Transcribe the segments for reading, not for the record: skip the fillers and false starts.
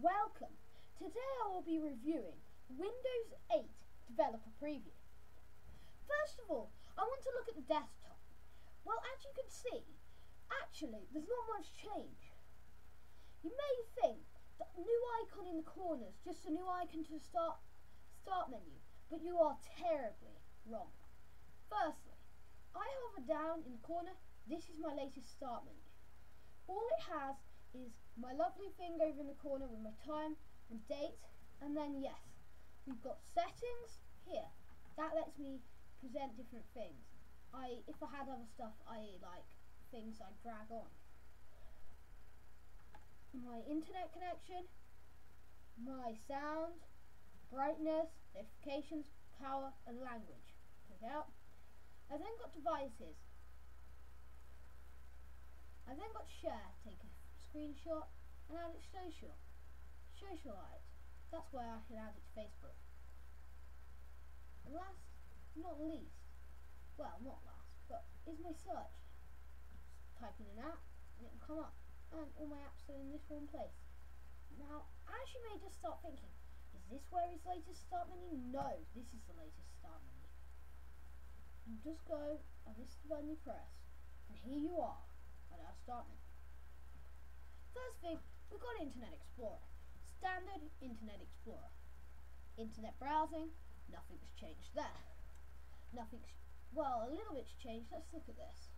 Welcome! Today I will be reviewing Windows 8 Developer Preview. First of all, I want to look at the desktop. Well, as you can see, actually there's not much change. You may think that new icon in the corner is just a new icon to the start menu, but you are terribly wrong. Firstly, I hover down in the corner. This is my latest start menu. All it has is my lovely thing over in the corner with my time and date, and then yes, we've got settings here. That lets me present different things. If I had other stuff, like things I drag on. My internet connection, my sound, brightness, notifications, power and language. Check out. I then got devices. I then got share, take a screenshot and add it to social. Socialite. That's where I can add it to Facebook. And last, not least, well not last, but is my search. Just type in an app and it will come up. And all my apps are in this one place. Now, as you may just start thinking, is this where his latest start menu? No, this is the latest start menu. You just go and this is the button you press, and here you are at our start menu. First thing, we've got Internet Explorer. Standard Internet Explorer. Internet browsing, nothing's changed there. Well, a little bit's changed. Let's look at this.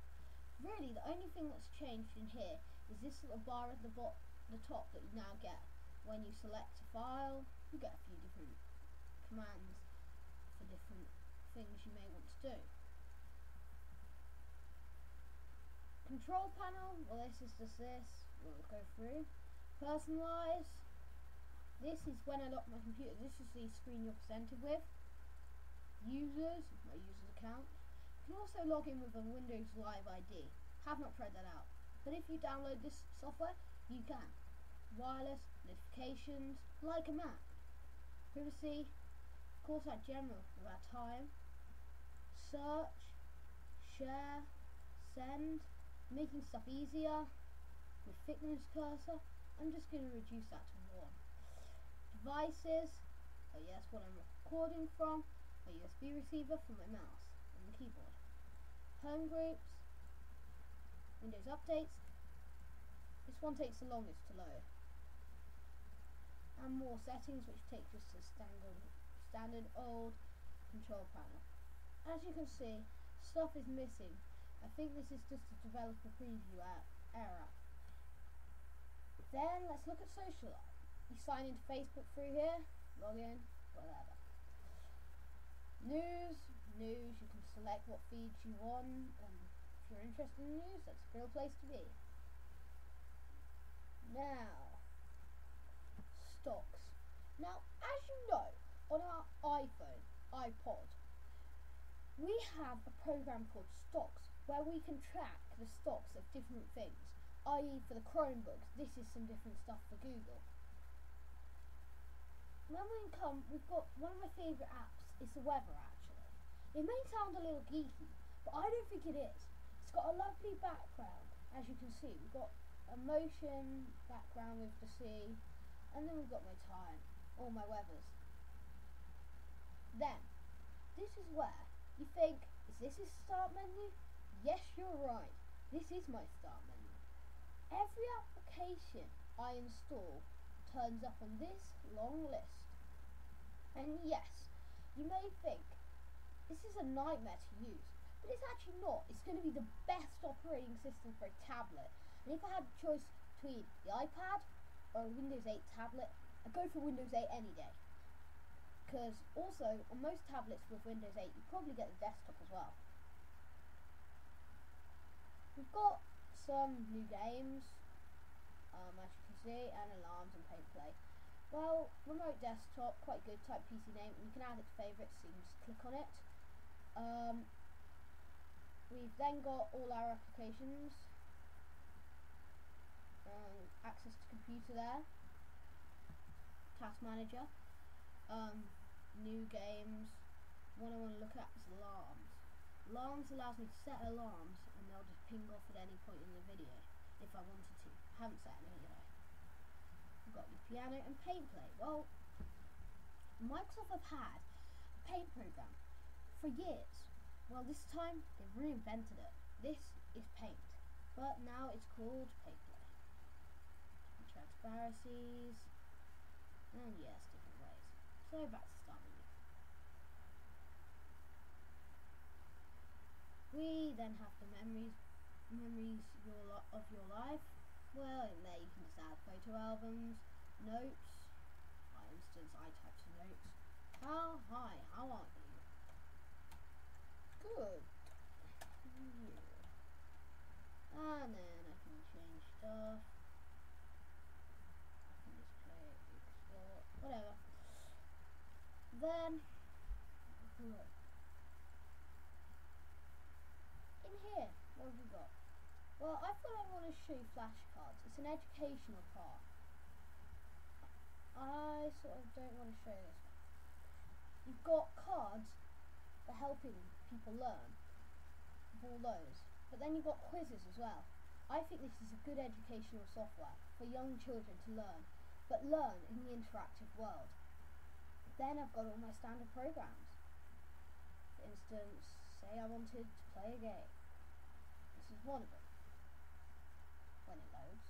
Really, the only thing that's changed in here is this little bar at the top that you now get when you select a file. You get a few different commands for different things you may want to do. Control panel, well this is just this, we'll go through. Personalize, this is when I lock my computer, this is the screen you're presented with. Users, my user's account. You can also log in with a Windows Live ID. Have not tried that out, but if you download this software, you can. Wireless, notifications, like a Mac. Privacy, of course our general with our time. Search, share, send, making stuff easier. With thickness cursor, I'm just going to reduce that to 1. Devices, oh yes, what I'm recording from, a USB receiver for my mouse and the keyboard. Home groups, Windows updates, this one takes the longest to load. And more settings which takes us to standard old control panel. As you can see, stuff is missing. I think this is just a developer preview error. Then let's look at Socialite. You sign into Facebook through here, log in, whatever. News, you can select what feeds you want, and if you're interested in news, that's a real place to be. Now, stocks. Now, as you know, on our iPhone, iPod, we have a program called Stocks, where we can track the stocks of different things, i.e. for the Chromebooks, this is some different stuff for Google. When we come, we've got one of my favourite apps, is the weather actually. It may sound a little geeky, but I don't think it is. It's got a lovely background, as you can see. We've got a motion background with the sea, and then we've got my time, all my weathers. Then, this is where you think, is this his start menu? Yes, you're right. This is my start menu. Every application I install turns up on this long list. And yes, you may think, this is a nightmare to use. But it's actually not. It's going to be the best operating system for a tablet. And if I had a choice between the iPad or a Windows 8 tablet, I'd go for Windows 8 any day. Because also, on most tablets with Windows 8, you probably get the desktop as well. We've got some new games, as you can see, and alarms and pay to play. Well, remote desktop, quite good, type PC name, and you can add it to favourites, so you can just click on it. We've then got all our applications, access to computer there, task manager, new games. One I want to look at is alarms. Alarms allows me to set alarms and they'll just ping off at any point in the video if I wanted to. I haven't set any anyway. We've got your piano and paint play. Well, Microsoft have had a paint program for years. Well, this time they've reinvented it. This is paint, but now it's called paint play. Transparencies, and yes, different ways. So back to start menu. We then have the memories of your life. Well, in there you can just add photo albums, notes. For instance, I type some notes. Hi, how are you? Good. Yeah. And then I can change stuff. I can just play it, explore, whatever. Then, look. In here, what have we got? Well, I thought I want to show you flashcards. It's an educational part. I sort of don't want to show this one. You've got cards for helping people learn, all those. But then you've got quizzes as well. I think this is a good educational software for young children to learn, but learn in the interactive world. Then I've got all my standard programs. For instance, say I wanted to play a game. This is one of them. When it loads.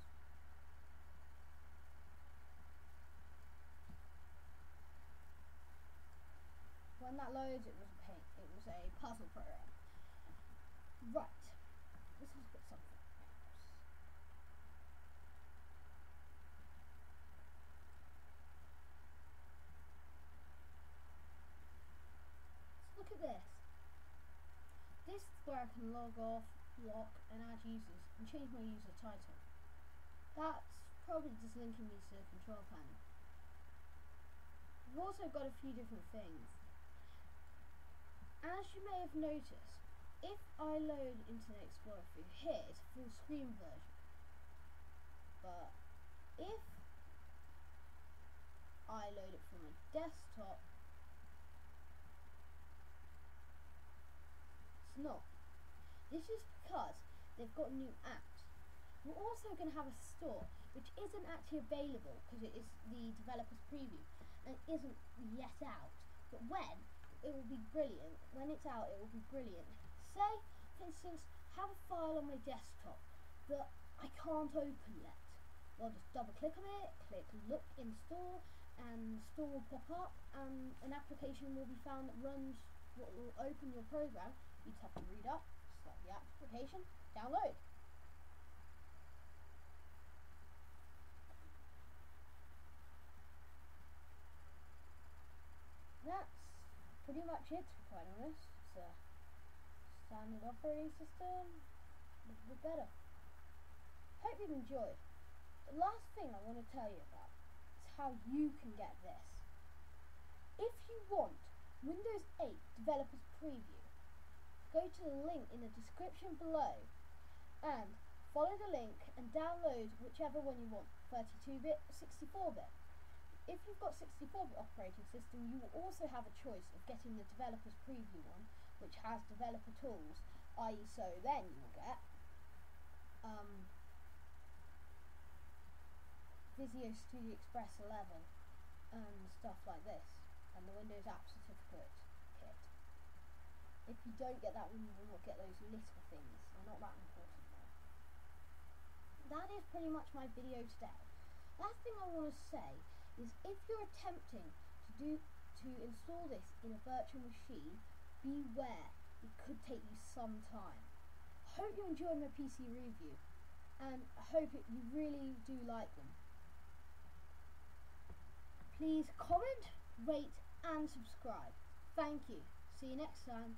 When that loads, it was a puzzle program. Right. This has got something else. Let's look at this. This is where I can log off, lock, and add users, and change my user title. That's probably just linking me to the control panel. We've also got a few different things. As you may have noticed, if I load Internet Explorer through here, it's a full screen version. But if I load it from a desktop, it's not. This is because they've got new apps. We're also going to have a store which isn't actually available because it is the developer's preview and isn't yet out. But when, it will be brilliant. When it's out, it will be brilliant. Say, for instance, have a file on my desktop that I can't open yet. Well, just double click on it, click look in store, and store will pop up and an application will be found that runs what will open your program. You just have to read up, select the application, download. That's pretty much it, to be quite honest. It's a standard operating system, a little bit better. Hope you've enjoyed. The last thing I want to tell you about is how you can get this. If you want Windows 8 Developers Preview, go to the link in the description below and follow the link and download whichever one you want, 32-bit or 64-bit. If you've got 64-bit operating system, you will also have a choice of getting the Developers Preview one, which has developer tools, i.e. so then you will get Visual Studio Express 11 and stuff like this, and the Windows App Certificate kit. If you don't get that one, you will not get those little things. They're not that important though. That is pretty much my video today. Last thing I want to say is if you're attempting to install this in a virtual machine, beware, it could take you some time. Hope you enjoyed my PC review, and I hope you really do like them. Please comment, rate and subscribe. Thank you. See you next time.